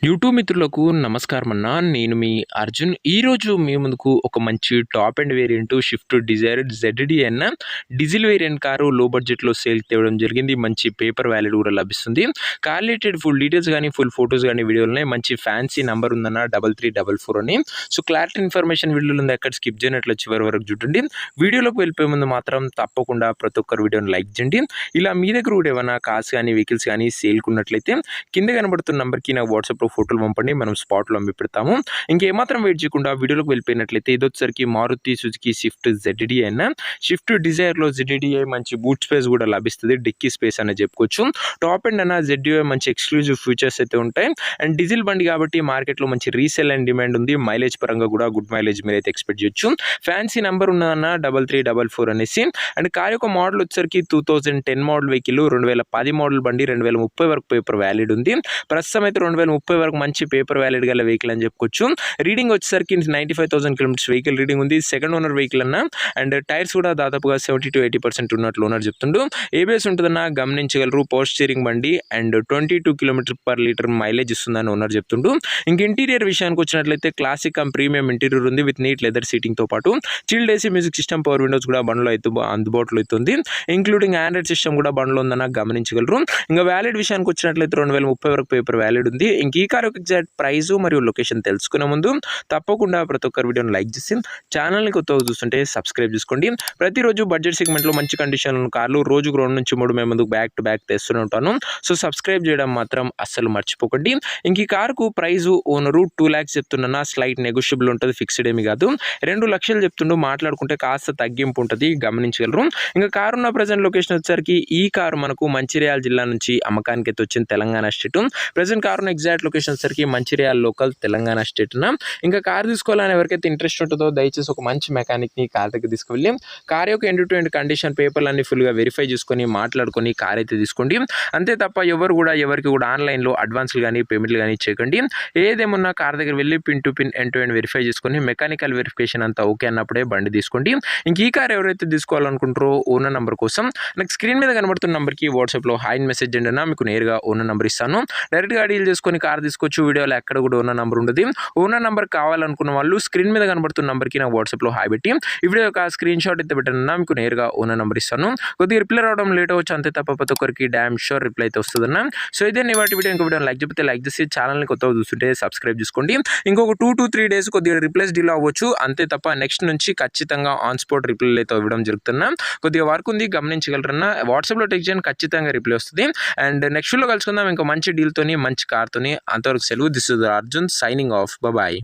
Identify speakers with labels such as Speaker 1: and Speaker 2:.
Speaker 1: YouTube మిత్రులకు నమస్కారం అన్న. నేను మీ అర్జున్. ఈరోజు మీ ముందుకు ఒక మంచి top and variant Swift Dzire ZD అన్న డీజిల్ వేరియంట్ కారు లో బడ్జెట్‌లో సేల్‌కి తేవడం జరిగింది. మంచి పేపర్ వాల్యూడ్ కూడా లభిస్తుంది. కార్ రిలేటెడ్ ఫుల్ డీటెయిల్స్ గానీ, ఫుల్ ఫోటోస్ గానీ, వీడియోలున్నాయి. మంచి ఫ్యాన్సీ నంబర్ ఉందన్న 3344 అని. సో క్లారిటీ ఇన్ఫర్మేషన్ వీడియోలో ఉంది. ఎక్కడ స్కిప్ చేయనట్లు చివరి వరకు చూడండి. వీడియోలోకి వెళ్ళిపోయే ముందు మాత్రం తప్పకుండా ప్రతి ఒక్కరు వీడియోని లైక్ చేయండి. ఇలా మీ దగ్గర కూడా ఏమైనా కార్స్ కానీ, వెహికల్స్ కానీ సేల్‌కి ఉన్నట్లయితే కింద కనబడుతున్న నంబర్‌కి నాకు వాట్సాప్‌లో ఫోటోలు పంపండి. మనం స్పాట్లో అమ్మి పెడతాము. ఇంకేమాత్రం వెయిట్ చేయకుండా వీడియోలోకి వెళ్ళిపోయినట్లయితే ఇదొచ్చేసరికి మారుతి సుజుకి స్విఫ్ట్ జెడ్‌డీ అయినా స్విఫ్ట్ డిజైర్‌లో జెడ్‌డీఐ మంచి బూట్ స్పేస్ కూడా లభిస్తుంది. డిక్కీ స్పేస్ అని చెప్పుకోవచ్చు. టాప్ ఎండ్ అన్న జెడ్‌డీఐ మంచి ఎక్స్క్లూజివ్ ఫీచర్స్ అయితే ఉంటాయి. అండ్ డీజిల్ బండి కాబట్టి మార్కెట్లో మంచి రీసేల్ అండ్ డిమాండ్ ఉంది. మైలేజ్ పరంగా కూడా గుడ్ మైలేజ్ మీరైతే ఎక్స్పెక్ట్ చేయొచ్చు. ఫ్యాన్సీ నెంబర్ ఉన్నదన్న 3344 అనేసి. అండ్ కార్ యొక్క మోడల్ వచ్చేసరికి 2010 మోడల్ వెహికల్, 2010 మోడల్ బండి, 2030 వరకు పేపర్ వ్యాలిడ్ ఉంది. ప్రస్తుతం అయితే 2030 వరకు మంచి పేపర్ వ్యాలిడ్ గల వెహికల్ అని చెప్పుకోవచ్చు. రీడింగ్ వచ్చేసరికి 95,000 కిలోమీటర్స్ వెహికల్ రీడింగ్ ఉంది. సెకండ్ ఓనర్ వెహికల్ అన్న. అండ్ టైర్స్ కూడా దాదాపుగా 70-80% ఉన్నట్లు ఓనర్ చెప్తుండు. ఏబిఎస్ ఉంటుందన్న గమనించగలరు. పవర్ స్టీరింగ్ బండి అండ్ 22 km/లీటర్ మైలేజ్ ఇస్తుందని ఓనర్ చెప్తుండు. ఇంక ఇంటీరియర్ విషయానికి వచ్చినట్లయితే క్లాసిక్ అండ్ ప్రీమియం ఇంటీరియర్ ఉంది విత్ నీట్ లెదర్ సీటింగ్ తో పాటు chilled AC music system, power Windows కూడా బండ్లో అయితే అందుబాటులో అవుతుంది. ఇంక్లూడింగ్ ఆండ్రాయిడ్ సిస్టమ్ కూడా బండ్లో ఉందన్న గమనించగలరు. ఇంకా వ్యాలిడ్ విషయానికి వచ్చినట్లయితే 2030 వరకు పేపర్ వ్యాలిడ్ ఉంది. ఇంక ఈ కార్ యొక్క ఎగ్జాక్ట్ ప్రైస్ మరియు లొకేషన్ తెలుసుకునే ముందు తప్పకుండా ప్రతి ఒక్కరు వీడియోని లైక్ చేసి ఛానల్ని కొత్తగా చూస్తుంటే సబ్స్క్రైబ్ చేసుకోండి. ప్రతిరోజు బడ్జెట్ సెగ్మెంట్లో మంచి కండిషన్ ఉన్న కార్లు రోజుకు 2 నుంచి 3 మేము ముందుకు బ్యాక్ టు బ్యాక్ తెస్తూనే ఉంటాను. సో సబ్స్క్రైబ్ చేయడం మాత్రం అస్సలు మర్చిపోకండి. ఇంక ఈ కారుకు ప్రైస్ ఓనరు 2 lakhs చెప్తున్నా. స్లైట్ నెగోషియబుల్ ఉంటుంది, ఫిక్స్డ్ ఏమి కాదు. 2 లక్షలు చెప్తుండు. మాట్లాడుకుంటే కాస్త తగ్గింపు ఉంటుంది, గమనించగలరు. ఇంకా కారు ఉన్న ప్రజెంట్ లొకేషన్ వచ్చేసరికి ఈ కారు మనకు మంచిర్యాల జిల్లా నుంచి అమ్మకానికి అయితే వచ్చింది, తెలంగాణ స్టేట్. ప్రజెంట్ కారు ఉన్న ఎగ్జాక్ట్ లొకేషన్ వచ్చేసరికి మంచిర్యాల లోకల్, తెలంగాణ స్టేట్. ఇంకా కార్ తీసుకోవాలని ఎవరికైతే ఇంట్రెస్ట్ ఉంటుందో దయచేసి ఒక మంచి మెకానిక్ని కార్ దగ్గర తీసుకువెళ్ళి కార్ యొక్క ఎండ్ టు ఎండ్ కండిషన్ పేపర్లన్నీ ఫుల్గా వెరిఫై చేసుకొని మాట్లాడుకొని కార్ అయితే తీసుకోండి. అంతే తప్ప ఎవరికి కూడా ఆన్లైన్లో అడ్వాన్స్లు కానీ పేమెంట్లు కానీ చేయకండి. ఏదేమన్నా కార్ దగ్గర వెళ్ళి pin to pin end to end verify చేసుకొని మెకానికల్ వెరిఫికేషన్ అంతా ఓకే అన్నప్పుడే బండి తీసుకోండి. ఇంక ఈ కార్ ఎవరైతే తీసుకోవాలనుకుంటారో ఓనర్ నెంబర్ కోసం నాకు స్క్రీన్ మీద కనబడుతున్న నెంబర్కి వాట్సాప్లో హాయ్ మెసేజ్ చేయండి అన్న. మీకు నేరుగా ఓనర్ నెంబర్ ఇస్తాను. డైరెక్ట్గా డీల్ చేసుకొని కార్ తీసుకోవచ్చు. వీడియోలో ఎక్కడ కూడా ఓనర్ నెంబర్ ఉండదు. ఓనర్ నెంబర్ కావాలనుకున్న వాళ్ళు స్క్రీన్ మీద కనబడుతున్న నెంబర్కి నాకు వాట్సాప్లో హాయ్ పెట్టి ఈ వీడియో యొక్క స్క్రీన్ షాట్ అయితే పెట్టానన్నా. మీకు నేరుగా ఓనర్ నెంబర్ ఇస్తాను. కొద్దిగా రిప్లై రావడం లేట్ అవ్వచ్చు, అంతే తప్ప ప్రతి ఒక్కరికి డ్యామ్ షూర్ రిప్లై అయితే వస్తుందన్న. సో ఇదే వాటి వీడియో. ఇంకో వీడియో లైక్ చెప్తే లైక్ చేసి ఛానల్ని కొత్తగా చూస్తుంటే సబ్స్క్రైబ్ చేసుకోండి. ఇంకొక 2 to 3 days కొద్దిగా రిప్లైస్ డిలే అవ్వచ్చు, అంతే తప్ప నెక్స్ట్ నుంచి ఖచ్చితంగా ఆన్ స్పాట్ రిప్లై అయితే ఇవ్వడం జరుగుతున్నా. కొద్దిగా వర్క్ ఉంది, గమనించగలరన్నా. వాట్సాప్లో టెక్స్ట్ చేయండి, ఖచ్చితంగా రిప్లై వస్తుంది. అండ్ నెక్స్ట్ వీడియోలో కలుసుకుందాం ఇంకో మంచి డీల్తోని, మంచి కార్తోని. అంతవరకు సెలవు. This is Arjun signing off. Bye.